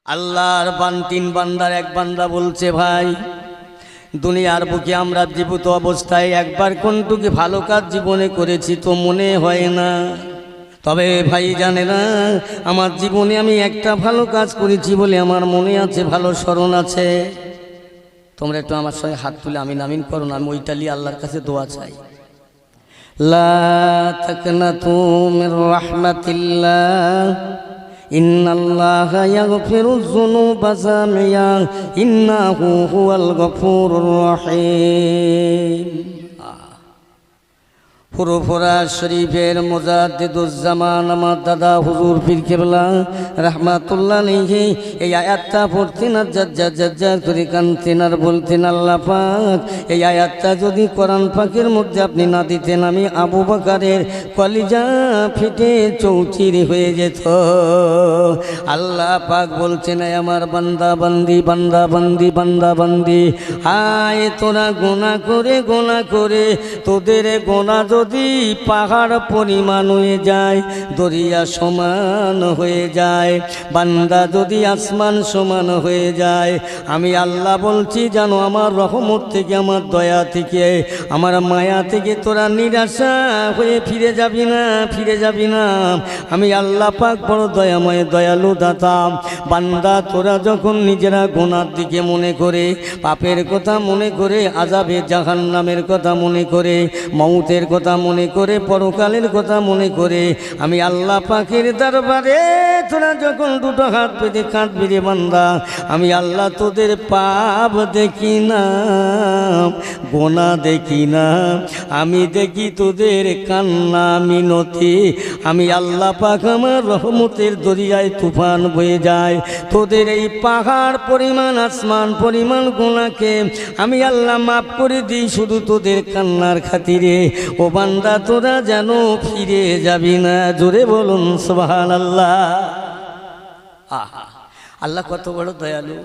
আল্লাহর তিন বান্দার এক বান্দা বলছে, ভাই দুনিয়ার বুকে আমরা জীবিত অবস্থায় একবার কোনটুকু ভালো কাজ জীবনে করেছি তো মনে হয় না। তবে ভাই জানে না, আমার জীবনে আমি একটা ভালো কাজ করেছি বলে আমার মনে আছে, ভালো স্মরণ আছে। তোমরা একটু আমার সঙ্গে হাত তুলে আমিন আমিন করো না, আমি ওইটা নিয়ে আল্লাহর কাছে দোয়া চাই। লা তাকনাতু মির রাহমাতিল্লাহ ইন্নাল্লাহা ইয়াগফিরুয যুনুবা জামিয়া ইন্নাহু হুয়াল গফুরুর রহিম। ফুরফুরা শরীফের মুজাদ্দিদুজ্জামান আমার দাদা হুজুর পীর কেবলা রাহমাতুল্লাহ আলাইহি এই আয়াতটা পড়তেন আর জাজ্জার করে কানতেন আর বলতেন, আল্লাহ পাক এই আয়াতটা যদি কোরআন পাকের মধ্যে আপনি না দিতেন আমি আবু বকরের কলিজা ফেটে চৌচির হয়ে যেত। আল্লাহ পাক বলছেন, আমার বান্দা বান্দি বান্দা বান্দি বান্দা বান্দি, আয় তোরা গোনা করে তোদের গোনা যদি পাহাড় পরিমাণ হয়ে যায়, দরিয়া সমান হয়ে যায়, বান্দা যদি আসমান সমান হয়ে যায়, আমি আল্লাহ বলছি জানো আমার রহমত থেকে, আমার দয়া থেকে, আমার মায়া থেকে তোরা নিরাশা হয়ে ফিরে যাবি না। আমি আল্লাহ পাক বড় দয়াময় দয়ালু দাতা। বান্দা তোরা যখন নিজেরা গুনার দিকে মনে করে, পাপের কথা মনে করে, আযাবে জাহান্নামের কথা মনে করে, মৌতের কথা মনে করে, পরকালের কথা মনে করে, আমি আল্লাহ পাকের দরবারে তোরা যখন দুটো হাত পেতে কাঁদবি রে বান্দা, আমি আল্লাহ তোদের পাপ দেখি না, গোনা দেখি না, আমি দেখি তোদের কান্না মিনতি। আমি আল্লাহ পাক আমার রহমতের দরিয়ায় তুফান বয়ে যায়, তোদের এই পাহাড় পরিমাণ আসমান পরিমাণ গোনাকে আমি আল্লাহ মাফ করে দিই শুধু তোদের কান্নার খাতিরে। ও বান্দা তোরা যেন ফিরে যাবি না। জোরে বলুন সুবহানাল্লাহ। আহা, আল্লাহ কত বড় দয়ালু।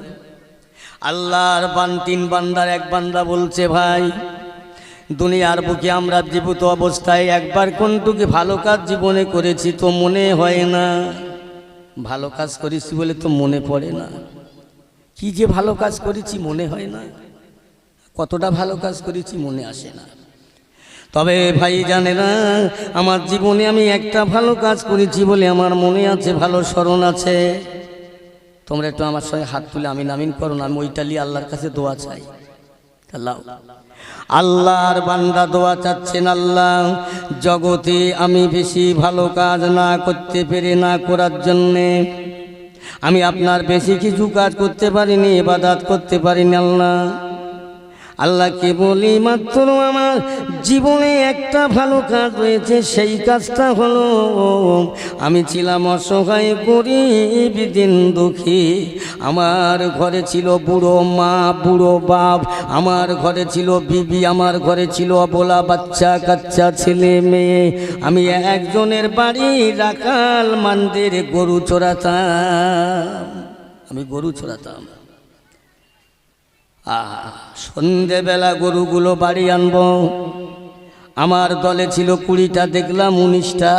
আল্লাহর তিন বান্দার এক বান্দা বলছে, ভাই দুনিয়ার বুকে আমরা জীবিত অবস্থায় একবার কোনটুকু ভালো কাজ জীবনে করেছি তো মনে হয় না। ভালো কাজ করেছি বলে তো মনে পড়ে না, কি যে ভালো কাজ করেছি মনে হয় না, কতটা ভালো কাজ করেছি মনে আসে না। তবে ভাই জানে না, আমার জীবনে আমি একটা ভালো কাজ করেছি বলে আমার মনে আছে, ভালো স্মরণ আছে। তোমরা একটু আমার সঙ্গে হাত তুলে আমিন আমিন করো না, আমি ওইটা নিয়ে আল্লাহর কাছে দোয়া চাই। আল্লাহর বান্দা দোয়া চাচ্ছেন, আল্লাহ জগতে আমি বেশি ভালো কাজ না করতে পেরে, না করার জন্যে আমি আপনার বেশি কিছু কাজ করতে পারিনি, ইবাদত করতে পারিনি। আল্লাহকে বলি মাত্র আমার জীবনে একটা ভালো কাজ রয়েছে, সেই কাজটা হলো আমি ছিলাম অসহায় গরিব দিন দুঃখী। আমার ঘরে ছিল বুড়ো মা বুড়ো বাপ, আমার ঘরে ছিল বিবি, আমার ঘরে ছিল অবলা বাচ্চা কাচ্চা ছেলে মেয়ে। আমি একজনের বাড়ি রাখাল মান্দের গরু চড়াতাম। সন্ধেবেলা গরুগুলো বাড়ি আনবো, আমার দলে ছিল 20টা, দেখলাম 19টা।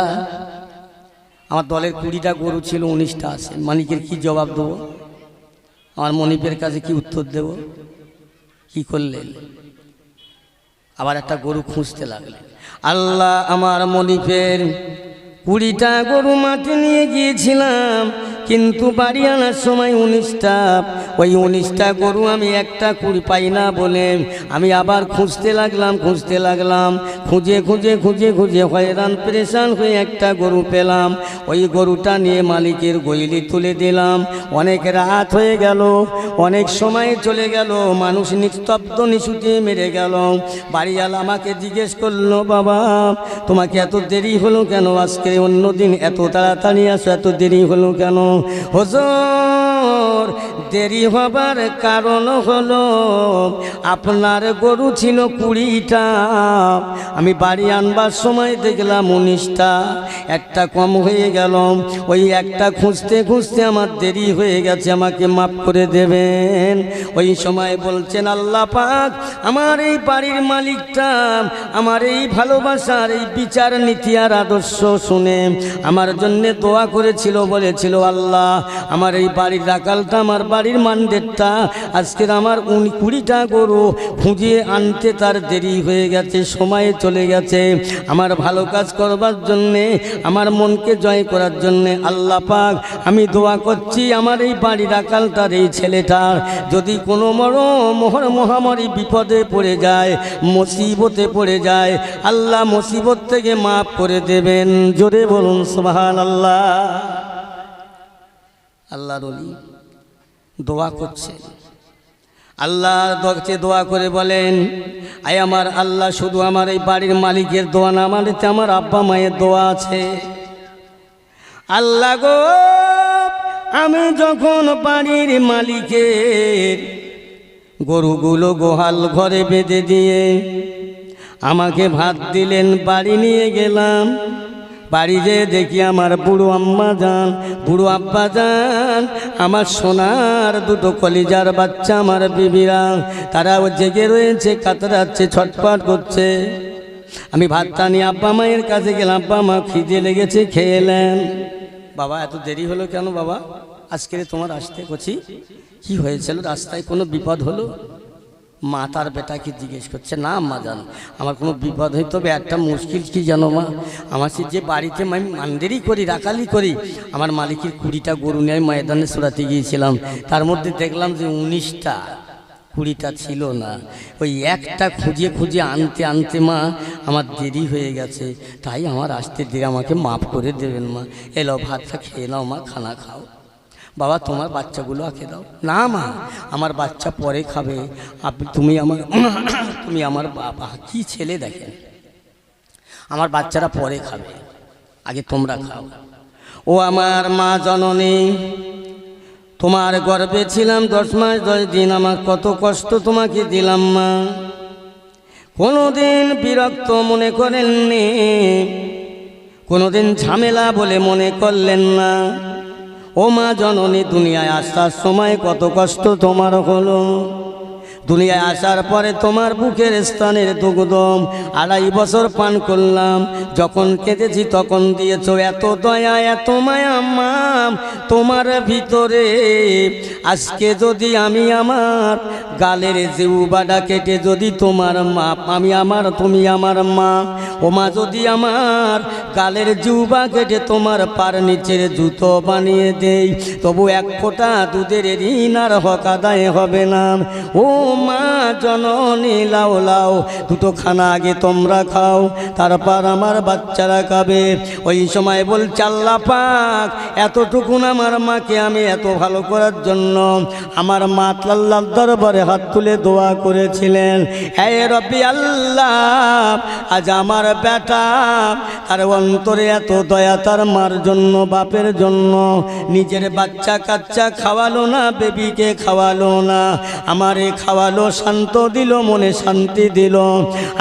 আমার দলের 20টা গরু ছিল, 19টা আছে। মালিকের কি জবাব দেবো? আমার মনিপের কাছে কি উত্তর দেব? কি করলেন? আবার একটা গরু খুঁজতে লাগলেন। আল্লাহ আমার মনিপের 20টা গরু মাঠে নিয়ে গিয়েছিলাম, কিন্তু বাড়ি আনার সময় 19টা। ওই 19টা গরু আমি একটা কুড়ি পাই না বলে আমি আবার খুঁজতে লাগলাম। খুঁজে হয়রান পেরেশান হয়ে একটা গরু পেলাম। ওই গরুটা নিয়ে মালিকের গইলি তুলে দিলাম। অনেক রাত হয়ে গেল, অনেক সময় চলে গেল, মানুষ নিস্তব্ধ নিশুতে মেরে গেল। বাড়িওয়ালা আমাকে জিজ্ঞেস করলো, বাবা তোমাকে এত দেরি হলো কেন? আজকে অন্যদিন এত তাড়াতাড়ি আসো, এত দেরি হলো কেন? হুজুর দেরি হবার কারণ হলো আপনার গরু ছিল 20টা, আমি বাড়ি আনবার সময় দেখলাম 19টা, একটা কম হয়ে গেল। ওই একটা খুঁজতে আমার দেরি হয়ে গেছে, আমাকে মাফ করে দেবেন। ওই সময় বলছেন, আল্লাহ পাক আমার এই বাড়ির মালিকটা আমার এই ভালোবাসার এই বিচার নীতি আর আদর্শ শুনে আমার জন্য দোয়া করেছিল, বলেছিল, আল্লাহ আমার এই বাড়ির রাখালটা, আমার বাড়ির মান্ডেরটা আজকের আমার 20টা গরু খুঁজিয়ে আনতে তার দেরি হয়ে গেছে, সময় চলে গেছে। আমার ভালো কাজ করবার জন্যে, আমার মনকে জয় করার জন্যে আল্লাহ পাক আমি দোয়া করছি, আমার এই বাড়ি রাখালটার, এই ছেলেটার যদি কোনো মহামারী বিপদে পড়ে যায়, মুসিবতে পড়ে যায়, আল্লাহ মুসিবত থেকে মাফ করে দেবেন। জোরে বলুন সুবহানাল্লাহ। আল্লাহর ওলি দোয়া করছেন, আল্লাহর কাছে দোয়া করে বলেন, আয় আমার আল্লাহ, শুধু আমার এই বাড়ির মালিকের দোয়া না, আমার আব্বা মায়ের দোয়া আছে। আল্লাহ গো, আমি যখন বাড়ির মালিকের গরুগুলো গোহাল ঘরে বেঁধে দিয়ে আমাকে ভাত দিলেন, বাড়ি নিয়ে গেলাম, বাড়ি যেয়ে দেখি আমার বুড়ো আম্মা যান, বুড়ো আব্বা যান, আমার সোনার দুটো কলিজার বাচ্চা, আমার বিবিরা, তারাও জেগে রয়েছে, কাতরাচ্ছে, ছটফট করছে। আমি ভাতটা নিয়ে আব্বা মায়ের কাছে গেলাম, আব্বা মা খিদে লেগেছে, খেয়ে এলেন। বাবা এত দেরি হলো কেন বাবা? আজকে তোমার আসতে করছি, কি হয়েছিল? রাস্তায় কোনো বিপদ হলো? মা তার বেটাকে জিজ্ঞেস করছে, না মা জানো, আমার কোনো বিপদ হয়, তবে একটা মুশকিল কি জানো মা, আমার যে বাড়িতে আমি মান্দেরি করি, রাখালি করি, আমার মালিকের 20টা গরু নিয়ে ময়দানে চড়াতে গিয়েছিলাম, তার মধ্যে দেখলাম যে 19টা, 20টা ছিল না। ওই একটা খুঁজে আনতে আনতে মা আমার দেরি হয়ে গেছে, তাই আমার আসতে দেরি, আমাকে মাফ করে দেবেন মা। এলো ভাতটা খেয়ে নাও মা, খানা খাও। বাবা তোমার বাচ্চাগুলো আঁকে দাও। না মা, আমার বাচ্চা পরে খাবে, তুমি আমার বাবা, কি ছেলে দেখেন, আমার বাচ্চারা পরে খাবে, আগে তোমরা খাও। ও আমার মা জননী, তোমার গর্ভে ছিলাম 10 মাস 10 দিন, আমার কত কষ্ট তোমাকে দিলাম মা, কোনোদিন বিরক্ত মনে করেননি, কোনোদিন ঝামেলা বলে মনে করলেন না। ও মা জননী, দুনিয়ায় আসার সময় কত কষ্ট তোমার হলো, দুনিয়ায় আসার পরে তোমার বুকের স্থানের দুগ্ধ 2.5 বছর পান করলাম, যখন কেঁদেছি তখন দিয়েছ এত দয়া এত মায়া মা তোমার ভিতরে। আজকে যদি আমি আমার গালের জিহ্বাটা কেটে যদি তোমার মা, তুমি আমার মা, ও মা যদি আমার গালের জিহ্বা কেটে তোমার পার নিচের জুতো বানিয়ে দেই, তবু 1 ফোঁটা দুধের ঋণ আর হক আদায় হবে না। ও মা জননী, লাও লাও, দুটো খানা আগে তোমরা খাও, তারপর আমার বাচ্চারা খাবে। ওই সময় বলছে আল্লাহ পাক, এতটুকুন আমার মাকে আমি এত ভালো করার জন্য আমার মা আল্লাহর দরবারে হাত তুলে দোয়া করেছিলেন, হে রব্বি আল্লাহ, আজ আমার বেটা, তার অন্তরে এত দয়া, তার মার জন্য, বাপের জন্য, নিজের বাচ্চা কাচ্চা খাওয়ালো না, বেবিকে খাওয়ালো না, আমারে খাওয়ালো, শান্ত দিল, মনে শান্তি দিল।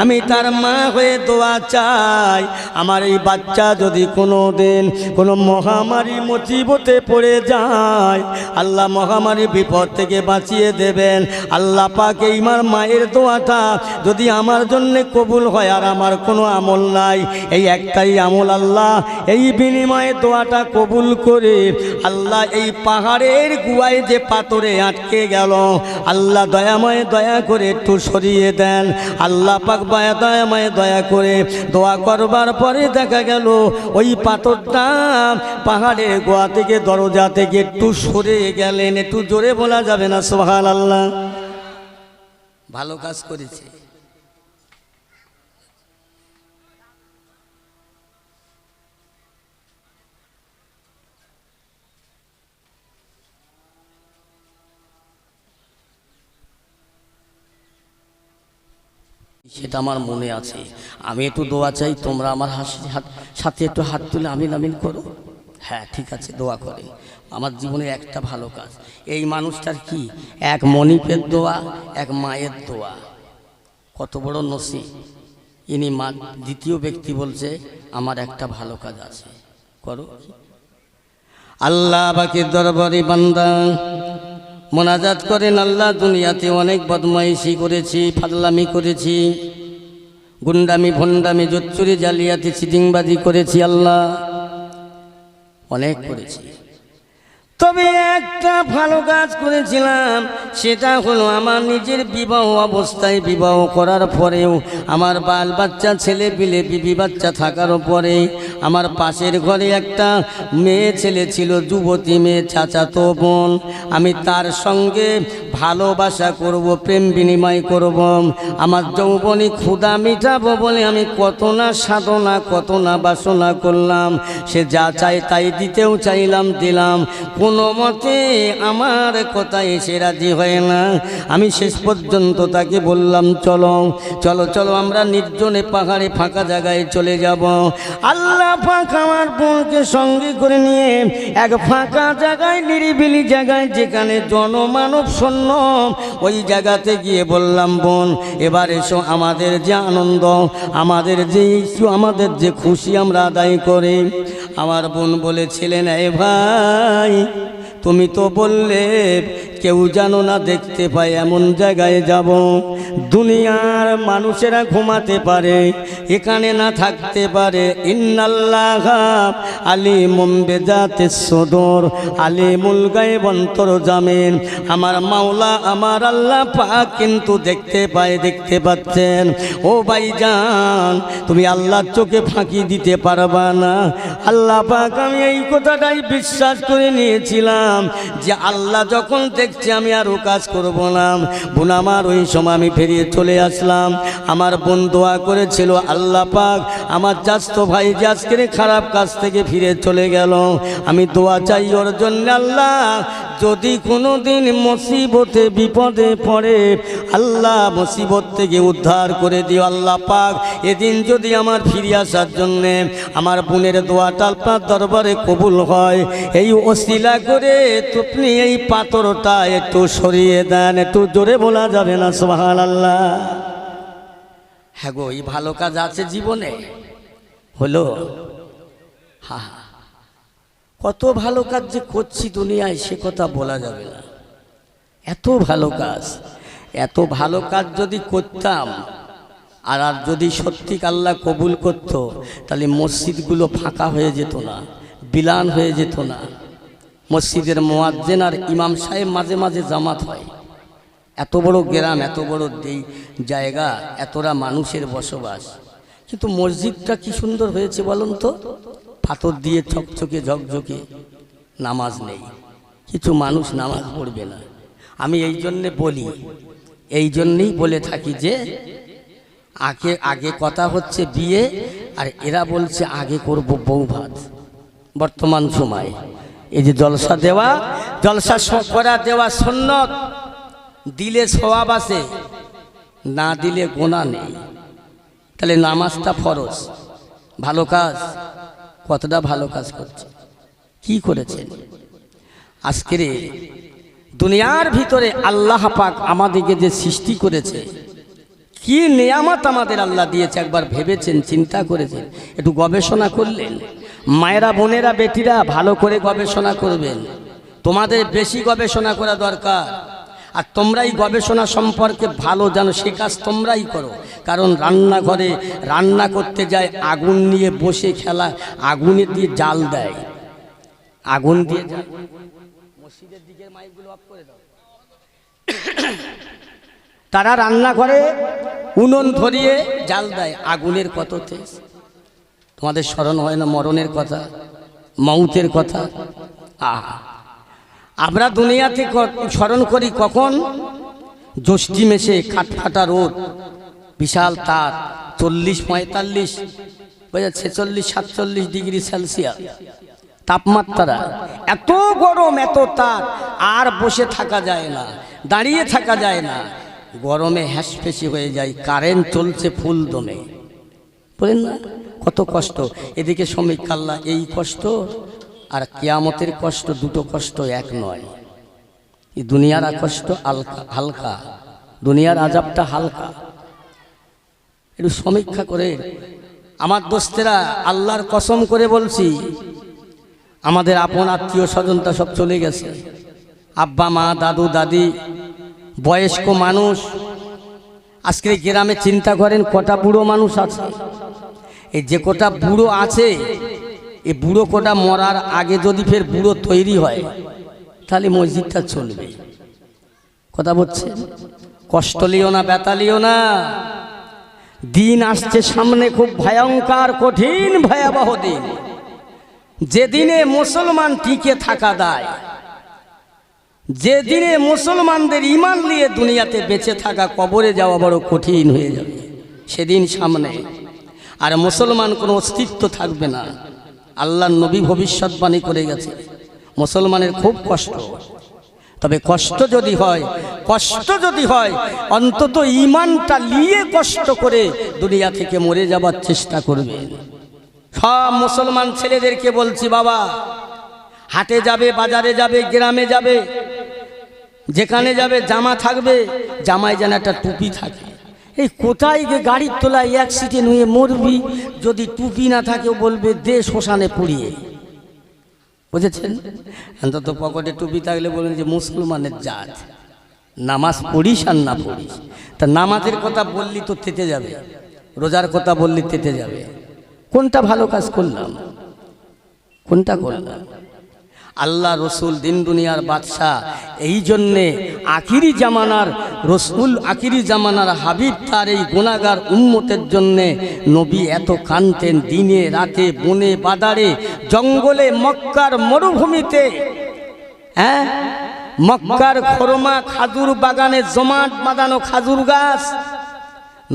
আমি তার মা হয়ে দোয়া চাই, আমার এই বাচ্চা যদি কোনো দিন কোনো মহামারী মুসিবতে পড়ে যায়, আল্লাহ মহামারী বিপদ থেকে বাঁচিয়ে দেবেন। আল্লাহ পাক এই আমার মায়ের দোয়াটা যদি আমার জন্য কবুল হয়, আর আমার কোনো আমল নাই, এই একটাই আমল, আল্লাহ এই বিনিময়ে দোয়াটা কবুল করে আল্লাহ এই পাহাড়ের গুহায় যে পাথরে আটকে গেল, আল্লাহ দয়াময় দয়া করে একটু সরিয়ে দেন। আল্লাহ পাক দয়াময় দয়া করে দোয়া করবার পরে দেখা গেল ওই পাথরটা পাহাড়ের গুহা থেকে, দরজা থেকে একটু সরে গেলেন। একটু জোরে বলা যাবে না সুবহানাল্লাহ? ভালো কাজ করেছে। সেটা আমার মনে আছে। আমি একটু দোয়া চাই, তোমরা আমার সাথে একটু হাত তুলে আমিন আমিন করো। হ্যাঁ ঠিক আছে, দোয়া করে। আমার জীবনের একটা ভালো কাজ, এই মানুষটার কি, এক মনিপের দোয়া, এক মায়ের দোয়া, কত বড় নসিব। ইনি মা, দ্বিতীয় ব্যক্তি বলছে আমার একটা ভালো কাজ আছে, করো। আল্লাহ বাকি দরবারি বান্দা মোনাজাত করেন, আল্লাহ দুনিয়াতে অনেক বদমাইশি করেছি, ফাজলামি করেছি, গুন্ডামি ভণ্ডামি জোচ্চুরি জালিয়াতি চিটিংবাজি করেছি, আল্লাহ অনেক করেছি। তবে একটা ভালো কাজ করেছিলাম, সেটা হলো আমার নিজের বিবাহ অবস্থায়, বিবাহ করার পরেও আমার বাল বাচ্চা ছেলে পিলে বিবি বাচ্চা থাকার পরে আমার পাশের ঘরে একটা মেয়ে ছেলে ছিল, যুবতী মেয়ে, চাচাতো বোন। আমি তার সঙ্গে ভালোবাসা করব, প্রেম বিনিময় করব, আমার যৌবনী ক্ষুধা মিটাবো বলে আমি কত না সাধনা, কত না বাসনা করলাম। সে যা চায় তাই দিতেও চাইলাম, দিলাম, কোনো মতে আমার কথা এসে রাজি হয় না। আমি শেষ পর্যন্ত তাকে বললাম, চলো চলো চলো আমরা নির্জনে পাহাড়ে ফাঁকা জায়গায় চলে যাব। আল্লাহ পাক আমার বোনকে সঙ্গে করে নিয়ে এক ফাঁকা জায়গায়, নিরিবিলি জায়গায়, যেখানে জনমানব শূন্য, ওই জায়গাতে গিয়ে বললাম, বোন এবার এসো, আমাদের যে আনন্দ, আমাদের যে ইস্যু, আমাদের যে খুশি আমরা আদায় করি। আমার বোন বলেছিলেন, এ ভাই তুমি তো বললে কেউ জানো না দেখতে পায় এমন জায়গায় যাব, দুনিয়ার মানুষেরা ঘুমাতে পারে, এখানে না থাকতে পারে। ইন্নাল্লাহ আলিমুম বিজাতিস সুদূর আলিমুল গায়ব অন্তরজামিন। আমার মাওলা, আমার আল্লাহ পাক কিন্তু দেখতে পায়, দেখতে পাচ্ছেন। ও ভাইজান, তুমি আল্লাহর চোখে ফাঁকি দিতে পারবা না। আল্লাহ পাক, আমি এই কথাটাই বিশ্বাস করে নিয়েছিলাম যে আল্লাহ যখন দেখছে আমি আর ও কাজ করব না। বোন আমার ওই সময় আমি ফিরিয়ে চলে আসলাম। আমার বোন দোয়া করেছিল, আল্লাহ পাক আমার চাচতো ভাই যে আজকের খারাপ কাজ থেকে ফিরে চলে গেল, আমি দোয়া চাই ওর জন্য, আল্লাহ যদি কোনো দিন মুসিবতে বিপদে পড়ে, আল্লাহ মুসিবত থেকে উদ্ধার করে দিও। আল্লাহ পাক এদিন যদি আমার ফিরে আসার জন্যে আমার বোনের দোয়াটা আপনার দরবারে কবুল হয়, এই ওসিলা করে আপনি এই পাথরটা একটু সরিয়ে দেন। একটু জোরে বলা যাবে না সুবহানাল্লাহ? হ্যাঁ গো, এই ভালো কাজ আছে জীবনে, হলো হা, কত ভালো কাজ যে করছি দুনিয়ায় সে কথা বলা যাবে না। এত ভালো কাজ, এত ভালো কাজ যদি করতাম, আর যদি সত্যি আল্লাহ কবুল করত, তাহলে মসজিদগুলো ফাঁকা হয়ে যেত না, বিলান হয়ে যেত না। মসজিদের মুয়াজ্জিন আর ইমাম সাহেব মাঝে মাঝে জামাত হয়। এত বড় গ্রাম, এত বড় জায়গা, এতটা মানুষের বসবাস, কিন্তু মসজিদটা কি সুন্দর হয়েছে বলুন তো? পাথর দিয়ে চকচকে ঝকঝকে, নামাজ নেই, কিছু মানুষ নামাজ পড়বে না। আমি এই জন্যে বলি, এই জন্যেই বলে থাকি যে আগে আগে কথা হচ্ছে বিয়ে, আর এরা বলছে আগে করব বউ ভাত। বর্তমান সময় এই যে জলসা দেওয়া, জলসা করা দেওয়া সুন্নত, দিলে সওয়াব আছে, না দিলে গুনাহ নেই। তাহলে নামাজটা ফরজ, ভালো কাজ, কতটা ভালো কাজ করছে, কি করেছেন? আজকের দুনিয়ার ভিতরে আল্লাহ পাক আমাদেরকে যে সৃষ্টি করেছে, কি নিয়ামত আমাদের আল্লাহ দিয়েছে, একবার ভেবেছেন, চিন্তা করেছেন, একটু গবেষণা করলেন? মায়েরা, বোনেরা, বেটিরা ভালো করে গবেষণা করবেন। তোমাদের বেশি গবেষণা করা দরকার, আর তোমরাই গবেষণা সম্পর্কে ভালো জানো, সে কাজ তোমরাই করো। কারণ রান্নাঘরে রান্না করতে যায়, আগুন নিয়ে বসে খেলা, আগুনে দিয়ে জাল দেয়, আগুন দিয়ে জাল। মসজিদের দিকের মাইকগুলো অফ করে দাও। তারা রান্নাঘরে উনুন ধরিয়ে জাল দেয়, আগুনের কত তেজ। তোমাদের স্মরণ হয় না মরণের কথা, মৌতের কথা? আমরা দুনিয়াতে স্মরণ করি কখন? জ্যৈষ্ঠী মেশে খাটফাটা রোদ, বিশাল তার, 40-45, 46-47 ডিগ্রি সেলসিয়াস তাপমাত্রা, এত গরম, এত তাপ, আর বসে থাকা যায় না, দাঁড়িয়ে থাকা যায় না, গরমে হ্যাসফেসি হয়ে যায়, কারেন্ট চলছে ফুল দমে, বলেন না কত কষ্ট। এদিকে শ্রমিক কাল্লা, এই কষ্ট আর কিয়ামতের কষ্ট, দুটো কষ্ট এক নয়। এই দুনিয়ার কষ্ট হালকা, দুনিয়ার আযাবটা হালকা। একটু সমীক্ষা করে আমার দোস্তেরা, আল্লাহর কসম করে বলছি, আমাদের আপন আত্মীয় স্বজনটা সব চলে গেছে, আব্বা মা, দাদু দাদি, বয়স্ক মানুষ। আজকে গ্রামে চিন্তা করেন কটা বুড়ো মানুষ আছে। এই যে কটা বুড়ো আছে, এই বুড়ো কটা মরার আগে যদি ফের বুড়ো তৈরি হয়, তাহলে মসজিদটা চলবে। কথা বলছেন? কষ্ট লিও না, ব্যথা লিও না। দিন আসছে সামনে, খুব ভয়ঙ্কর, কঠিন, ভয়াবহ দিন, যেদিনে মুসলমান টিকে থাকা দায়, যেদিনে মুসলমানদের ঈমান নিয়ে দুনিয়াতে বেঁচে থাকা, কবরে যাওয়া বড় কঠিন হয়ে যাবে। সেদিন সামনে, আর মুসলমান কোনো অস্তিত্ব থাকবে না। আল্লাহর নবী ভবিষ্যৎবাণী করে গেছে, মুসলমানের খুব কষ্ট। তবে কষ্ট যদি হয় অন্তত ঈমানটা নিয়ে কষ্ট করে দুনিয়া থেকে মরে যাবার চেষ্টা করবেন। সব মুসলমান ছেলেদেরকে বলছি, বাবা হাটে যাবে, বাজারে যাবে, গ্রামে যাবে, যেখানে যাবে জামা থাকবে, জামায় যেন একটা টুপি থাকে। এই কোথায় গিয়ে গাড়ির তলায় অ্যাক্সিডেন্ট হয়ে মরবি, যদি টুপি না থাকে বলবে দে শ্মশানে পুড়িয়ে। বুঝেছেন? অন্তত পকেটে টুপি থাকলে বলেন যে মুসলমানের জাত, নামাজ পড়িস আর না পড়িস। তা নামাজের কথা বললি তো তেতে যাবে, রোজার কথা বললি তেতে যাবে। কোনটা ভালো কাজ করলাম, কোনটা করলাম? আল্লাহ রসুল দিন দুনিয়ার বাদশাহ, এই জন্যে আখিরি জামানার রসুল, আখিরি জামানার হাবিব, তার এই গুনাহগার উম্মতের জন্যে নবী এত কাঁদতেন। দিনে রাতে, বনে বাদারে, জঙ্গলে, মক্কার মরুভূমিতে, হ্যাঁ, মক্কার খরমা খাজুর বাগানে জমাট বাঁধানো খাজুর গাছ,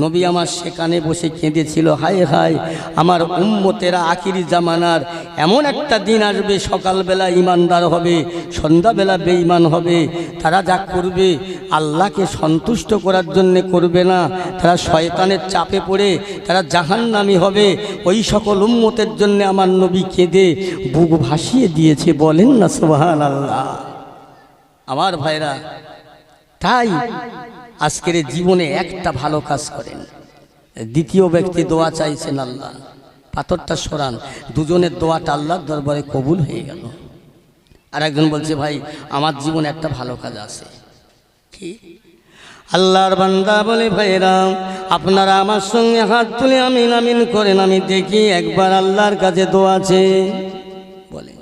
নবী আমার সেখানে বসে কেঁদেছিল, হায় হায় আমার উম্মতেরা আখিরি জামানার এমন একটা দিন আসবে, সকালবেলা ইমানদার হবে, সন্ধ্যাবেলা বেঈমান হবে। তারা যা করবে আল্লাহকে সন্তুষ্ট করার জন্যে করবে না, তারা শয়তানের চাপে পড়ে তারা জাহান্নামী হবে। ওই সকল উম্মতের জন্য আমার নবী কেঁদে বুক ভাসিয়ে দিয়েছে। বলেন না সুবহানাল্লাহ। আমার ভাইরা, তাই আজকের জীবনে একটা ভালো কাজ করেন। দ্বিতীয় ব্যক্তি দোয়া চাইছেন, আল্লাহ পাথরটা সরান, দুজনের দোয়াটা আল্লাহর দরবারে কবুল হয়ে গেল। আর একজন বলছে, ভাই আমার জীবনে একটা ভালো কাজ আছে। কি? আল্লাহর বান্দা বলে, ভাইরা আপনারা আমার সঙ্গে হাত তুলে আমিন আমিন করেন, আমি দেখি একবার আল্লাহর কাছে দোয়া আছে। বলে,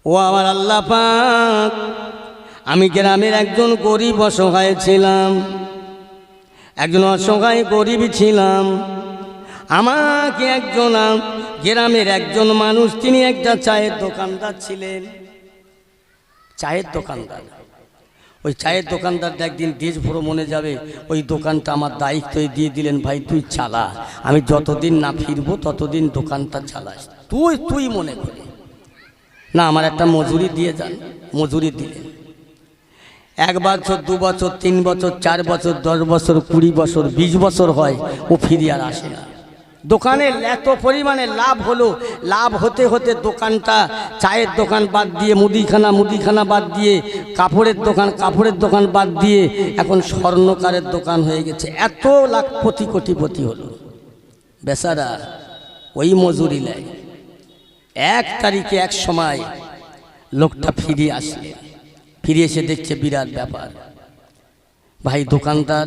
ও আমার আল্লাহ পাক, আমি গ্রামের একজন গরিব অসহায় ছিলাম, একজন অসহায় গরিব ছিলাম। আমাকে একজন গ্রামের একজন মানুষ, তিনি একটা চায়ের দোকানদার ছিলেন, চায়ের দোকানদার। ওই চায়ের দোকানদারটা একদিন দেশ ভ্রমণে যাবে, ওই দোকানটা আমার দায়িত্বে দিয়ে দিলেন, ভাই তুই চালা, আমি যতদিন না ফিরবো ততদিন দোকানটা চালাস, তুই মনে করি না, আমার একটা মজুরি দিয়ে যান। মজুরি দিলেন। 1 বছর, 2 বছর, 3 বছর, 4 বছর, 10 বছর, 20 বছর, 20 বছর হয়, ও ফিরে আর আসে না। দোকানে এত পরিমাণে লাভ হলো, লাভ হতে হতে দোকানটা, চায়ের দোকান বাদ দিয়ে মুদিখানা বাদ দিয়ে, কাপড়ের দোকান বাদ দিয়ে এখন স্বর্ণকারের দোকান হয়ে গেছে। এত লাখপতি কোটিপতি হলো। বেচারা ওই মজুরি নেয়। 1 তারিখে এক সময় লোকটা ফিরে আসলে, ফিরে এসে দেখছে বিরাট ব্যাপার। ভাই দোকানদার,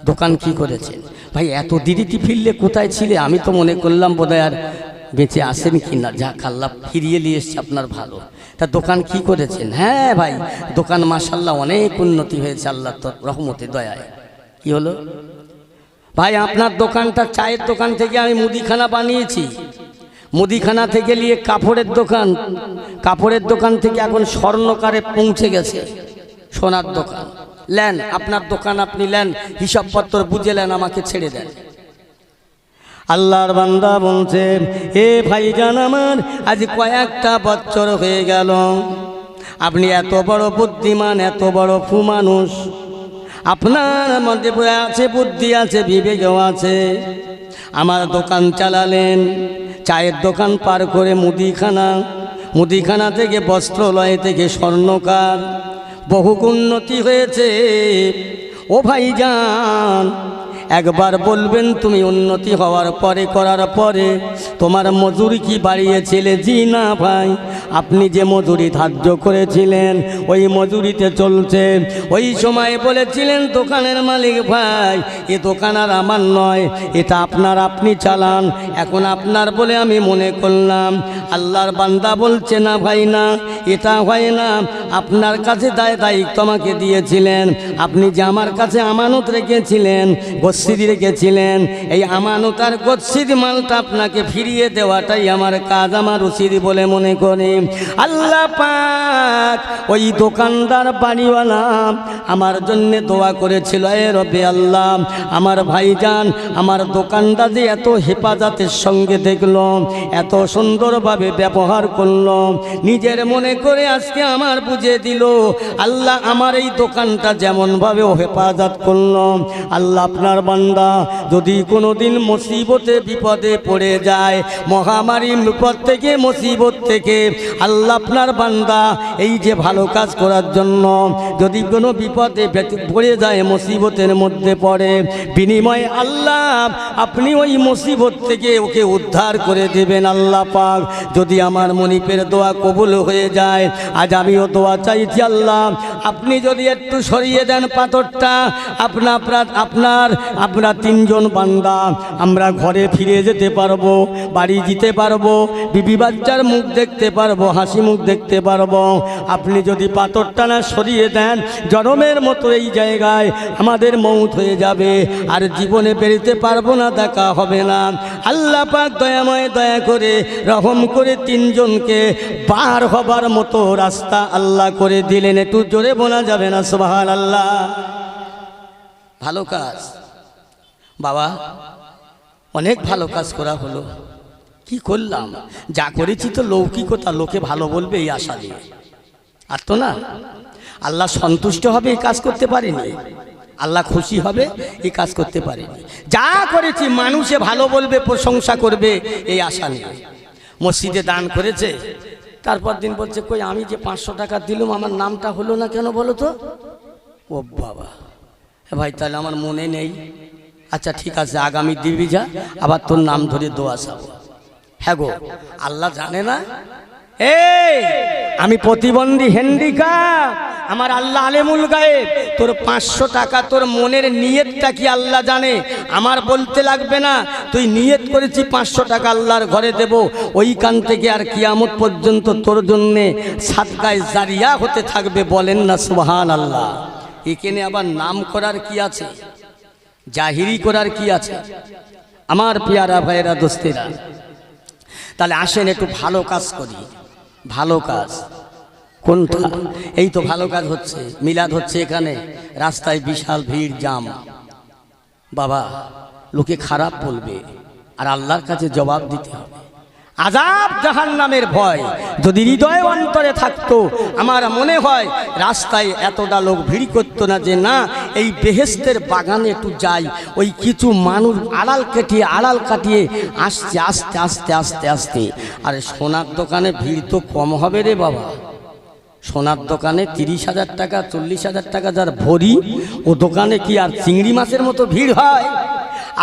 দোকান কি করেছেন? ভাই এত দেরিতে ফিরলে কোথায় ছিলে? আমি তো মনে করলাম বোধহয় আর বেঁচে আসেন কি না, যা আল্লাহ ফিরিয়ে নিয়ে এসছে, আপনার ভালো। তা দোকান কি করেছেন? হ্যাঁ ভাই দোকান মাশাআল্লাহ অনেক উন্নতি হয়েছে আল্লাহর রহমতে দয়ায়। কি হলো? ভাই আপনার দোকানটা, চায়ের দোকান থেকে আমি মুদিখানা বানিয়েছি, মুদিখানা থেকে নিয়ে কাপড়ের দোকান থেকে এখন স্বর্ণকারে পৌঁছে গেছে, সোনার দোকান। লেন আপনার দোকান, আপনি লেন, হিসাবপত্র বুঝে লেন, আমাকে ছেড়ে দেন। আল্লাহর বান্দা বলছে, এ ভাইজান আমার, আজ কয়েকটা বছর হয়ে গেল, আপনি এত বড় বুদ্ধিমান, এত বড় মানুষ, আপনার মধ্যে আছে বুদ্ধি আছে, বিবেকও আছে। আমার দোকান চালালেন, চায়ের দোকান পার করে মুদিখানা থেকে বস্ত্রালয় থেকে স্বর্ণকার, বহু উন্নতি হয়েছে। ও ভাইজান একবার বলবেন, তুমি উন্নতি হওয়ার পরে, করার পরে তোমার মজুরি কি বাড়িয়েছিলে? জি না ভাই, আপনি যে মজুরি ধার্য করেছিলেন ওই মজুরিতে চলছে। ওই সময় বলেছিলেন দোকানের মালিক, ভাই এ দোকান আর আমার নয়, এটা আপনার, আপনি চালান। এখন আপনার বলে আমি মনে করলাম, আল্লাহর বান্দা বলছে না ভাই না, এটা হয় না, আপনার কাছে দায়িত্ব আমাকে দিয়েছিলেন, আপনি যে আমার কাছে আমানত রেখেছিলেন, গচ্ছিত রেখেছিলেন, এই আমানত আর গচ্ছিত মালটা আপনাকে ফিরিয়ে দেওয়াটাই আমার কাজ, আমার উচিত বলে মনে করি। আল্লাহ পাক ওই দোকানদার বাড়িওয়ালা আমার জন্য দোয়া করেছিল, এ রব্বে আল্লাহ, আমার ভাইজান আমার দোকানটা যে এত হেফাজতের সঙ্গে দেখলো, এত সুন্দরভাবে ব্যবহার করলো, নিজের মনে করে আজকে আমার বুঝে দিল, আল্লাহ আমার এই দোকানটা যেমনভাবে হেফাজত করলো, আল্লাহ আপনার বান্দা যদি কোনোদিন মুসিবতে বিপদে পড়ে যায়, মহামারী বিপদ থেকে মুসিবত থেকে, আল্লাহ আপনার বান্দা এই যে ভালো কাজ করার জন্য যদি কোনো বিপদে পড়ে যায়, মুসিবতের মধ্যে পড়ে, বিনিময়ে আল্লাহ আপনি ওই মুসিবত থেকে ওকে উদ্ধার করে দেবেন। আল্লাহ পাক যদি আমার মনিপের দোয়া কবুল হয়ে যায়, আজ আমিও দোয়া চাইছি, আল্লাহ আপনি যদি একটু সরিয়ে দেন পাথরটা, আপনার তিনজন বান্দা আমরা ঘরে ফিরে যেতে পারবো, বাড়ি যেতে পারবো, বিবি বাচ্চার মুখ দেখতে পারবো, হাসি মুখ দেখতে পারবো। আপনি যদি পাথরটা না সরিয়ে দেন, জনমের মতো এই জায়গায় আমাদের মৌত হয়ে যাবে, আর জীবনে বেরোতে পারবো না, দেখা হবে না। আল্লাহ পাক দয়াময় দয়া করে রহম করে তিনজনকে বার হবার মতো রাস্তা আল্লাহ করে দিলেন। একটু জোরে বলা যাবে না সুবহানাল্লাহ? ভালো কাজ বাবা, অনেক ভালো কাজ করা হলো। কি করলাম? যা করেছি তো লৌকিকতা, লোকে ভালো বলবে এই আশা নিয়ে, আর তো না আল্লাহ সন্তুষ্ট হবে এই কাজ করতে পারিনি, আল্লাহ খুশি হবে এই কাজ করতে পারিনি। যা করেছি মানুষে ভালো বলবে, প্রশংসা করবে এই আশা নিয়ে। মসজিদে দান করেছে, তারপর দিন বলছে কই আমি যে 500 টাকা দিলাম আমার নামটা হলো না কেন বলো তো? ও বাবা, ভাই তাহলে আমার মনে নেই, আচ্ছা ঠিক আছে আগামী দিবি যা, আবার তোর নাম ধরে দোয়া চাবো। হ্যাঁ গো, আল্লাহ জানে না? এই আমি প্রতিবন্ধী, হ্যান্ডিক্যাপ, আমার আল্লাহ আলেমুল গায়েব, তোর 500 টাকা তোর মনের নিয়তটা কি আল্লাহ জানে, আমার বলতে লাগবে না। তুই নিয়ত করেছি 500 টাকা আল্লাহর ঘরে দেব, ওইখান থেকে আর কিয়ামত পর্যন্ত তোর জন্যে সাদকায়ে জারিয়া হতে থাকবে। বলেন না সুবহানাল্লাহ? এখানে আবার নাম করার কি আছে, জাহিরি করার কি আছে? আমার পিয়ারা ভাইয়েরা, দোস্তেরা, তাহলে আসেন একটু ভালো কাজ করি। ভালো কাজ কোনটা? এই তো ভালো কাজ হচ্ছে, মিলাদ হচ্ছে, এখানে রাস্তায় বিশাল ভিড় জাম। বাবা লোকে খারাপ বলবে, আর আল্লাহর কাছে জবাব দিতে হবে। আযাব জাহান্নামের ভয় যদি হৃদয় অন্তরে থাকতো, আমার মনে হয় রাস্তায় এতটা লোক ভিড় করতো না, যে না এই বেহেশতের বাগানে একটু যাই, ওই কিছু মানুষ আড়াল কাটিয়ে আসছে আস্তে আস্তে আস্তে আস্তে। আর সোনার দোকানে ভিড় তো কম হবে রে বাবা। সোনার দোকানে 30,000 টাকা 40,000 টাকা যার ভরি, ও দোকানে কি আর চিংড়ি মাছের মতো ভিড় হয়?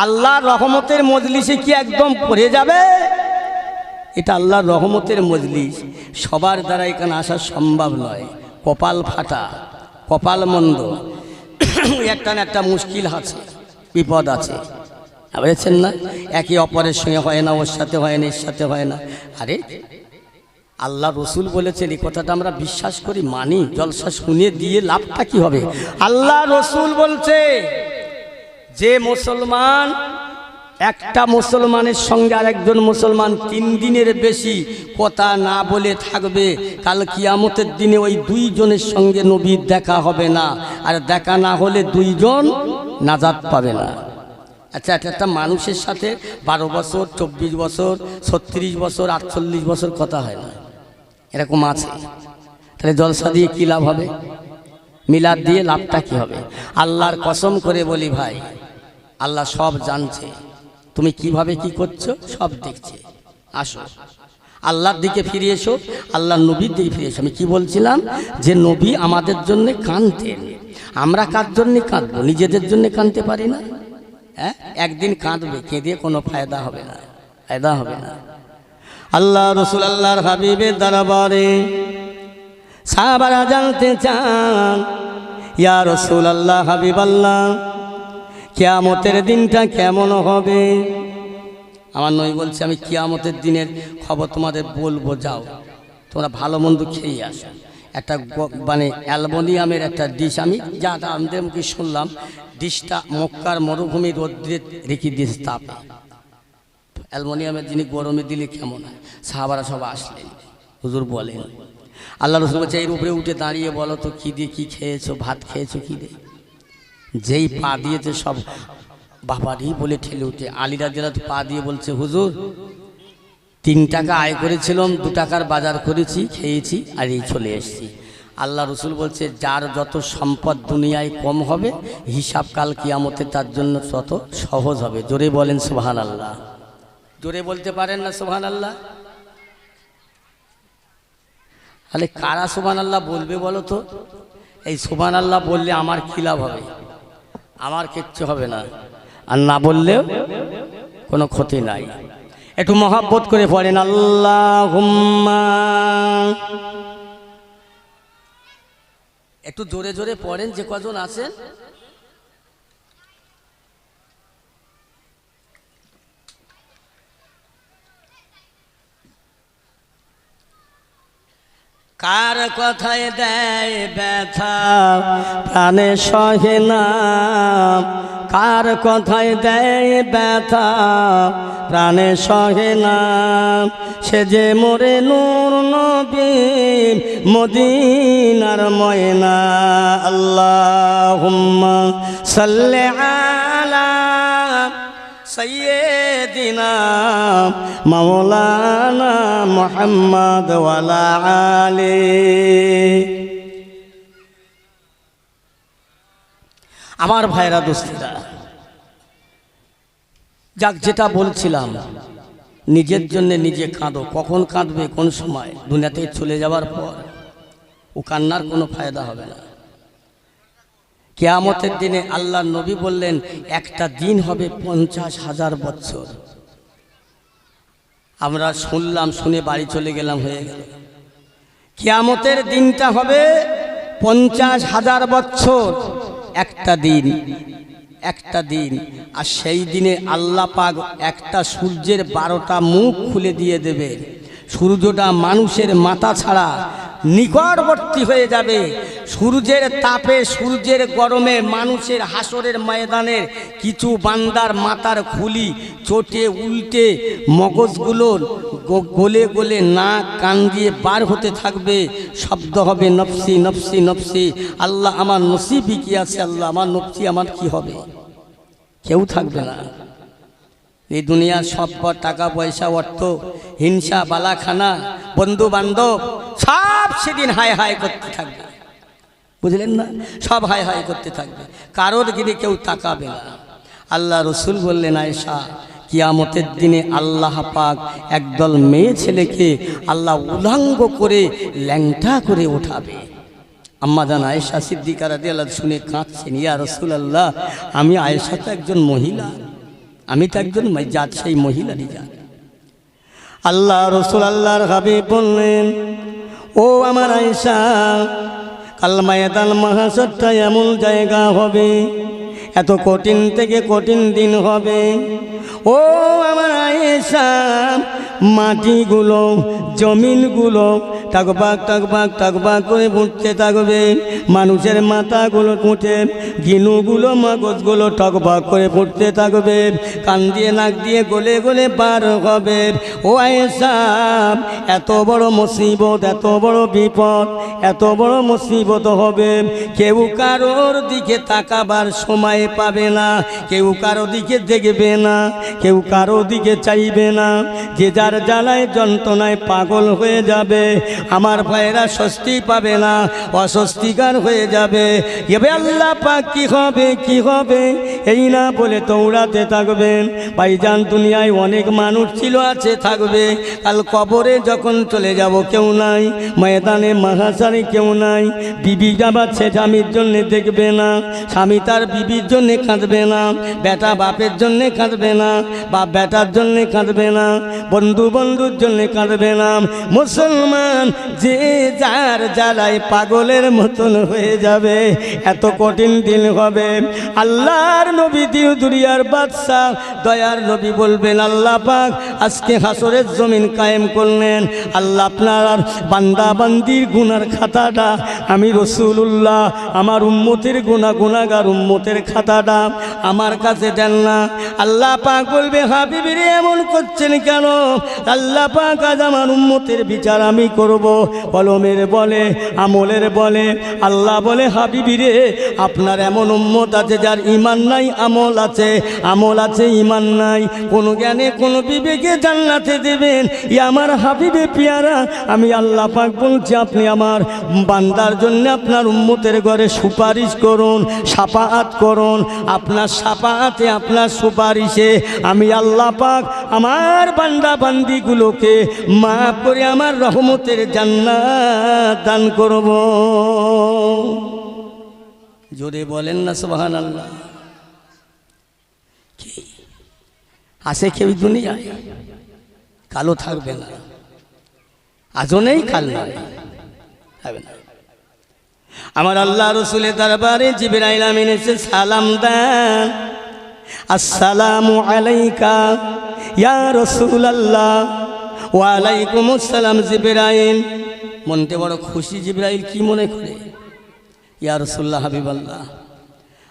আল্লাহর রহমতের মজলিসে কি একদম পড়ে যাবে? এটা আল্লাহর রহমতের মজলিস, সবার দ্বারা এখানে আসা সম্ভব নয়। কপাল ফাটা, কপাল মন্দ, একটা না একটা মুশকিল আছে, বিপদ আছে, বুঝেছেন না? একে অপরের সঙ্গে হয় না, ওর সাথে হয় না, এর সাথে হয় না। আরে আল্লাহ রসুল বলেছেন, এই কথাটা আমরা বিশ্বাস করি, মানি, জলসা শুনে দিয়ে লাভটা কি হবে? আল্লাহ রসুল বলছে যে মুসলমান একটা মুসলমানের সঙ্গে আরেকজন মুসলমান 3 দিনের বেশি কথা না বলে থাকবে, কাল কিয়ামতের দিনে ওই 2 জনের সঙ্গে নবীর দেখা হবে না, আর দেখা না হলে 2 জন নাজাত পাবে না। আচ্ছা, একটা মানুষের সাথে 12 বছর 24 বছর 36 বছর 48 বছর কথা হয় না, এরকম আছে। তাহলে জলসা দিয়ে কি লাভ হবে? মিলাদ দিয়ে লাভটা কি হবে? আল্লাহর কসম করে বলি ভাই, আল্লাহ সব জানছে, তুমি কিভাবে কি করছো সব দেখছে। আসো আল্লাহর দিকে ফিরে এসো, আল্লাহর নবীর দিকে ফিরে এসো। আমি কি বলছিলাম, যে নবী আমাদের জন্য কাঁদতেন, আমরা কার জন্য কাঁদবো? নিজেদের জন্য কাঁদতে পারি না? হ্যাঁ, একদিন কাঁদবে, কেঁদে কোনো ফায়দা হবে না, ফায়দা হবে না। আল্লাহ রসুল আল্লাহর হাবিবের দরবারে সাহাবারা জানতে চান, ইয়া রসুল আল্লাহ, হাবিব আল্লাহ, কিয়ামতের দিনটা কেমন হবে? আমার নবী বলছে আমি কিয়ামতের দিনের খবর তোমাদের বলবো, যাও তোমরা ভালো মন্দ খেয়ে আসো। একটা মানে অ্যালুমিনিয়ামের একটা ডিশ, আমি যা আমাদের মুখে শুনলাম, ডিশটা মক্কার মরুভূমি রোদ্রে রেখে দিয়েছে তাপে। অ্যালুমিনিয়ামের জিনিস গরমে দিলে কেমন হয়? সাহাবারা সব আসলেন, হুজুর বলেন, আল্লাহ রসুল বলছে এর উপরে উঠে দাঁড়িয়ে বলো তো কী দিয়ে কী খেয়েছো, ভাত খেয়েছো কী দিয়ে? যেই পা দিয়েছে সব বাবারই বলে ঠেলে উঠে আলী রাদিয়াল্লাহু আনহু পা দিয়ে বলছে হুজুর 3 টাকা আয় করেছিলাম, 2 টাকার বাজার করেছি, খেয়েছি আর এই চলে এসেছি। আল্লাহ রসুল বলছে যার যত সম্পদ দুনিয়ায় কম হবে হিসাব কাল কিয়ামতে তার জন্য তত সহজ হবে। জোরে বলেন সুবহানাল্লাহ। জোরে বলতে পারেন না সুবহানাল্লাহ? তাহলে কারা সুবহানাল্লাহ বলবে বলো তো? এই সুবহানাল্লাহ বললে আমার কী লাভ হবে? আমার কিচ্ছু হবে না, আর না বললেও কোনো ক্ষতি নাই। একটু মহাব্বত করে পড়েন আল্লাহুম্মা, একটু জোরে জোরে পড়েন যে কজন আছেন। কার কথায় দেয় ব্যথা প্রাণে সহে না, কার কথায় দেয় ব্যথা প্রাণে সহে না, সে যে মোরে নূর নবী মদিনার ময়না। আল্লাহুম্মা সাল্লি আলা সাইয়্যিদিনা মাওলানা মুহাম্মদ ওয়া আলা আলিহি। আমার ভাইরা দোস্তিরা, যাক যেটা বলছিলাম, নিজের জন্য নিজে কাঁদো। কখন কাঁদবে, কোন সময়? দুনিয়া থেকে চলে যাওয়ার পর। ও কান্নার কোনো ফায়দা হবে না। কিয়ামতের দিনে আল্লাহর নবী বললেন একটা দিন হবে 50,000 বছর। আমরা শুনলাম, শুনে বাড়ি চলে গেলাম, হয়ে গেল। কিয়ামতের দিনটা হবে 50,000 বছর, একটা দিন, একটা দিন। আর সেই দিনে আল্লাহ পাক একটা সূর্যের 12টা মুখ খুলে দিয়ে দেবে। সূর্যটা মানুষের মাথা ছাড়া নিকটবর্তী হয়ে যাবে। সূর্যের তাপে, সূর্যের গরমে মানুষের হাসরের ময়দানের কিছু বান্দার মাথার খুলি চটে উল্টে মগজগুলো গলে গলে নাক কান দিয়ে বার হতে থাকবে। শব্দ হবে নফসি নফসি নফসি। আল্লাহ আমার নসিবই কি আছে, আল্লাহ আমার নফসি আমার কি হবে? কেউ থাকবে না। এই দুনিয়ার সব টাকা পয়সা, অর্থ, হিংসা, বালাখানা, বন্ধু বান্ধব সব সেদিন হায় হায় করতে থাকবে। বুঝলেন না? সব হায় হায় করতে থাকবে, কারোর দিকে কেউ তাকাবে না। আল্লাহ রসুল বললেন আয়েশা, কিয়ামতের দিনে আল্লাহ পাক একদল মেয়ে ছেলেকে আল্লাহ উলঙ্গ করে ল্যাংটা করে উঠাবে। আম্মা জান আয়েশা সিদ্দিকা রাদিয়াল্লাহু আনহা শুনে কাঁদছেন, ইয়া রাসূলুল্লাহ, আমি আয়েশা তো একজন মহিলা, আমি তো একজন জাত, সেই মহিলারই জাত। আল্লাহ রসুল আল্লাহর হাবিব বললেন, ও আমার আয়েশা, কাল ময়দান মাহশরটা এমন জায়গা হবে, এত কঠিন থেকে কঠিন দিন হবে। ও আমার আয়েশা, মাটিগুলো, জমিনগুলো টাকবাক টাকবাক টাকবাক করে ফুটতে থাকবে। মানুষের মাথাগুলো ফুটে, গিনুগুলো, মগজগুলো টকবাক করে ফুটতে থাকবে। কান দিয়ে নাক দিয়ে গলে গলে পার হবে। ও আয়েশা, এত বড় মুসিবত, এত বড় বিপদ, এত বড় মুসিবত হবে, কেউ কারোর দিকে তাকাবার সময় পাবে না, কেউ কারো দিকে দেখবে না, কেউ কারো দিকে চাইবে না। যে যার জ্বালায় যন্ত্রণায় পাগল হয়ে যাবে। আমার ভাইয়েরা স্বস্তি পাবে না, অস্বস্তিকার হয়ে যাবে। এবে আল্লাহ পাক কি হবে, কি হবে এই না বলে দৌড়াতে থাকবেন। ভাইজান, দুনিয়ায় অনেক মানুষ ছিল, আছে, থাকবে। কাল কবরে যখন চলে যাব কেউ নাই, ময়দানে মাহশরে কেউ নাই। বিবি যাবাচ্ছে স্বামীর জন্যে দেখবে না, স্বামী তার বিবির জন্যে কাঁদবে না, বেটা বাপের জন্যে কাঁদবে না, বাপ বেটার জন্যে কাঁদবে না, বন্ধু বন্ধুর জন্যে কাঁদবে না। মুসলমান যে যার জ্বালায় পাগলের মতন হয়ে যাবে। এত কঠিন দিন হবে। আল্লাহর নবী দুনিয়ার বাদশাহ দয়ার নবী বলবেন আল্লাহ পাক আজকে হাসরের জমিন কায়েম করলেন, আল্লাহ আপনার বান্দা বান্দির গুনার খাতাটা আমি রাসূলুল্লাহ আমার উম্মতের গুনাহগার উম্মতের খাতাটা আমার কাছে দেন না। আল্লাহ পাক বলবে হাবিবিরে এমন করছেন কেন? আল্লাহ পাক আজ আমার উম্মতের বিচার আমি করব। কলমের বলে আমলের বলে আল্লাহ বলে হাবিবিরে আপনার এমন উম্মত আছে যার ঈমান নাই আমল আছে, আমল আছে ঈমান নাই, কোনো জ্ঞানে কোনো বিবেকে জান্নাতে দেবেন। ই আমার হাবিবে পিয়ারা আমি আল্লাহ পাক বলছি আপনি আমার বান্দার জন্য আপনার উম্মতের ঘরে সুপারিশ করুন, শাফাআত করুন। আপনার শাফাআতে আপনার সুপারিশে আমি আল্লাহ পাক আমার বান্দা বান্দিগুলোকে মাফ করে আমার রহমতের জান্নাত দান করব। জোরে বলেন না সুবহানাল্লাহ। আসে কেউ দুনিয়ায় কালো থাকবে না, আজও নেই কাল নয় হবে না। আমার আল্লাহ রসুলের দরবারে জিবরাইল আমিন এসে সালাম দেন, আসসালামু আলাইকা ইয়া রাসূলুল্লাহ। ওয়া আলাইকুমুস সালাম জিবরাইল। মনতে বড় খুশি জিবরাইল, কি মনে করে? ইয়া রাসূলুল্লাহ হাবিবাল্লাহ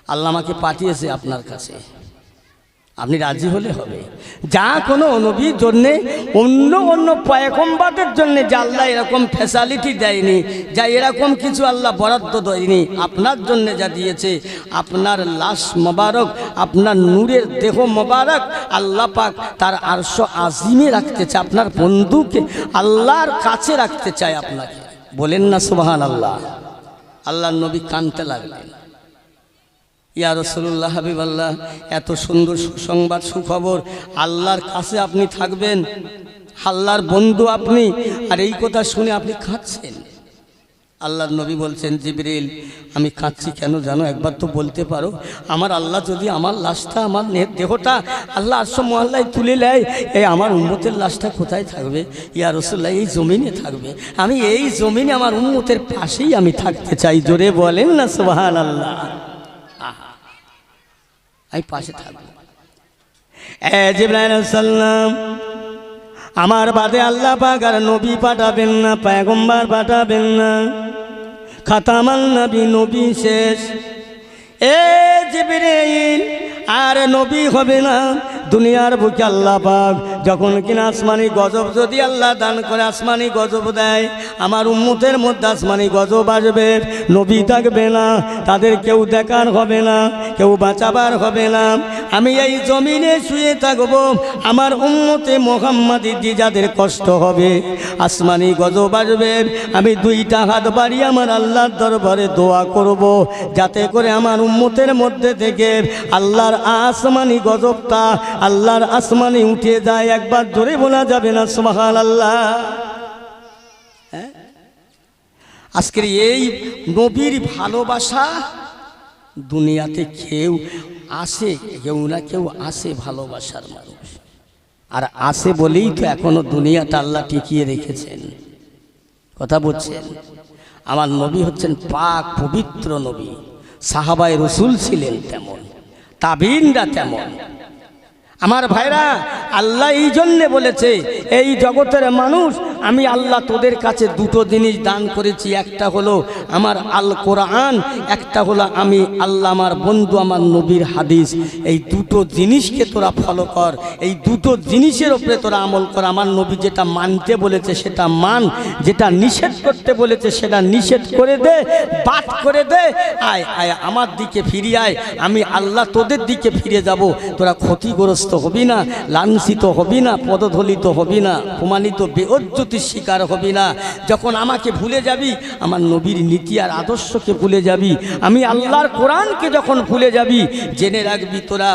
আল্লাহ আমাকে পাঠিয়েছে আপনার কাছে, আপনি রাজি হলে হবে। যা কোনো নবীর জন্যে অন্য পয়গম্বরদের জন্যে যা আল্লাহ এরকম ফ্যাসিলিটি দেয়নি, যা এরকম কিছু আল্লাহ বরাদ্দ দেয়নি, আপনার জন্যে যা দিয়েছে আপনার লাশ মোবারক আপনার নূরের দেহ মোবারক আল্লাহ পাক তার আরশ আজিমে রাখতে চায়, আপনার বন্ধুকে আল্লাহর কাছে রাখতে চায় আপনাকে। বলেন না সুবহানাল্লাহ। আল্লাহর নবী কাঁদতে লাগলেন, ইয়া রাসূলুল্লাহ হাবিবাল্লাহ এত সুন্দর সুসংবাদ সুখবর, আল্লাহর কাছে আপনি থাকবেন, আল্লাহর বন্ধু আপনি, আর এই কথা শুনে আপনি কাঁদছেন। আল্লাহর নবী বলছেন জিবরিল আমি কাঁদছি কেন জানো? একবার তো বলতে পারো। আমার আল্লাহ যদি আমার লাশটা আমার দেহটা আল্লাহ আরশ মহল্লায় তুলে নেয়, এই আমার উম্মতের লাশটা কোথায় থাকবে? ইয়া রাসূলুল্লাহ এই জমিনে থাকবে। আমি এই জমিনে আমার উম্মতের পাশেই আমি থাকতে চাই। জোরে বলেন না সুবহানাল্লাহ। আমি পাশে থাকবো। জিবরাইল আলাইহিস সালাম আমার বাদে আল্লাহ পাক আর নবী পাঠাবেন না, পয়গম্বর পাঠাবেন না। খাতামান নবী, নবী শেষ। জিবরাইল আর নবী হবে না দুনিয়ার বুকে। আল্লাহ পাক যখন কিনা আসমানি গজব যদি আল্লাহ দান করে, আসমানি গজব দেয়, আমার উম্মতের মধ্যে আসমানি গজব আসবে, নবী থাকবে না, তাদের কেউ দেখার হবে না, কেউ বাঁচাবার হবে না। আমি এই জমিনে শুয়ে থাকবো, আমার উম্মতে মুহাম্মাদি যাদের কষ্ট হবে, আসমানি গজব আসবে, আমি দুইটা হাত বাড়িয়ে আমার আল্লাহর দরবারে দোয়া করব, যাতে করে আমার উম্মতের মধ্যে থেকে আল্লাহর আসমানি গজবটা আল্লাহর আসমানে উঠে যায়। একবার ধরে বলা যাবে না সুবহানাল্লাহ। আজকের এই নবীর ভালোবাসা দুনিয়াতে কেউ আসে, কেউ না কেউ আসে ভালোবাসার মানুষ, আর আসে বলেই তো এখনো দুনিয়াটা আল্লাহ টিকিয়ে রেখেছেন। কথা বলছেন? আমার নবী হচ্ছেন পাক পবিত্র নবী, সাহাবায়ে রাসূল ছিলেন তেমন, তাবিঈনরা তেমন। আমার ভাইরা আল্লাহ এই জন্যে বলেছে এই জগতের মানুষ আমি আল্লাহ তোদের কাছে দুটো জিনিস দান করেছি, একটা হলো আমার আল কোরআন, একটা হলো আমি আল্লাহ আমার বন্ধু আমার নবীর হাদিস। এই দুটো জিনিসকে তোরা ফলো কর, এই দুটো জিনিসের উপরে তোরা আমল কর। আমার নবী যেটা মানতে বলেছে সেটা মান, যেটা নিষেধ করতে বলেছে সেটা নিষেধ করে দে, বাদ করে দে, আয় আয় আমার দিকে ফিরে আয়, আমি আল্লাহ তোদের দিকে ফিরে যাব। তোরা ক্ষতিগ্রস্ত হবি না, লাঞ্ছিত হবি না, পদধলিত হবি না, প্রমাণিত বেইজ্জতির শিকার হবি না। যখন আমাকে ভুলে যাবি, আমার নবীর নীতি আর আদর্শকে ভুলে যাবি, আমি আল্লাহর কোরআনকে যখন ভুলে যাবি, জেনে রাখবি তোরা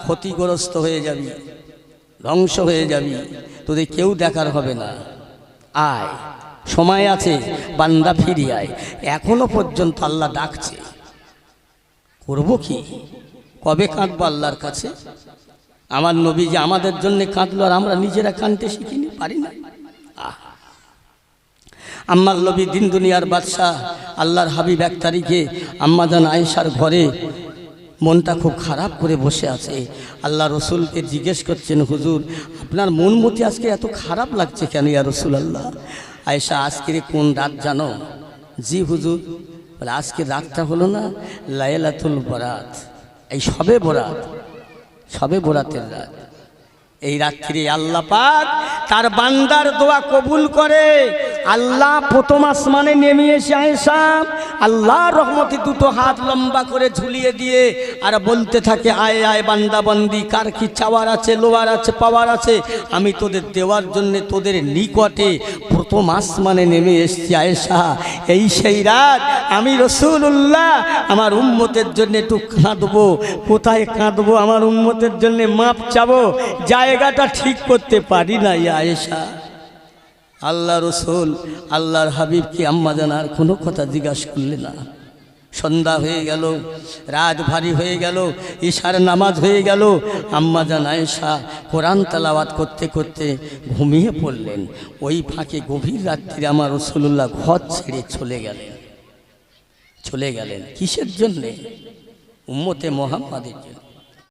ক্ষতিগ্রস্ত হয়ে যাবি, ধ্বংস হয়ে যাবি, তোদের কেউ দেখার হবে না। আয়, সময় আছে, বান্দা ফিরে আয়। এখনো পর্যন্ত আল্লাহ ডাকছে, করবো কি? কবে কাঁদবো আল্লাহর কাছে? আমার নবী যে আমাদের জন্য কাঁদলো, আর আমরা নিজেরা কাঁদতে শিখিনি, পারি না। আম্মার নবী দিন দুনিয়ার বাদশাহ আল্লাহর হাবিব 1 তারিখে আম্মাজান আয়েশার ঘরে মনটা খুব খারাপ করে বসে আছে। আল্লাহ রসুলকে জিজ্ঞেস করছেন, হুজুর আপনার মন মতি আজকে এত খারাপ লাগছে কেন ইয়া রসুল আল্লাহ? আয়েশা, আজকের কোন রাত জানো? জি হুজুর। বলে আজকের রাতটা হলো না লাইলাতুল বরাত, এই সবে বরাত, সবে বরাতের রাত। এই রাত্রি আল্লাহ পাক তার বান্দার দোয়া কবুল করে। আল্লাহ প্রথম আসমানে নেমে এসে আয়েশা আল্লাহর রহমতে দুটো হাত লম্বা করে ঝুলিয়ে দিয়ে আর বলতে থাকে, আয় আয় বান্দা বান্দি, কার কি চাওয়ার আছে, লোয়ার আছে, পাওয়ার আছে, আমি তোদের দেওয়ার জন্যে তোদের নিকটে প্রথম আসমানে নেমে এসছি আয়েশা। এই সেই রাত আমি রাসূলুল্লাহ আমার উম্মতের জন্য একটু কাঁদবো। কোথায় কাঁদবো? আমার উম্মতের জন্য মাপ চাবো, জায়গাটা ঠিক করতে পারি না ইয়া আয়েশা। আল্লাহ রসুল আল্লাহর হাবিবকে আম্মা জান আর কোনো কথা জিজ্ঞাসা করলে না। সন্ধ্যা হয়ে গেল, রাত ভারী হয়ে গেল, ঈশার নামাজ হয়ে গেল। আম্মা জান আয়েশা কোরআন তেলাওয়াত করতে করতে ঘুমিয়ে পড়লেন। ওই ফাঁকে গভীর রাত্রে আমার রাসূলুল্লাহ ঘর ছেড়ে চলে গেলেন। কিসের জন্যে? উম্মতে মুহাম্মাদের জন্য।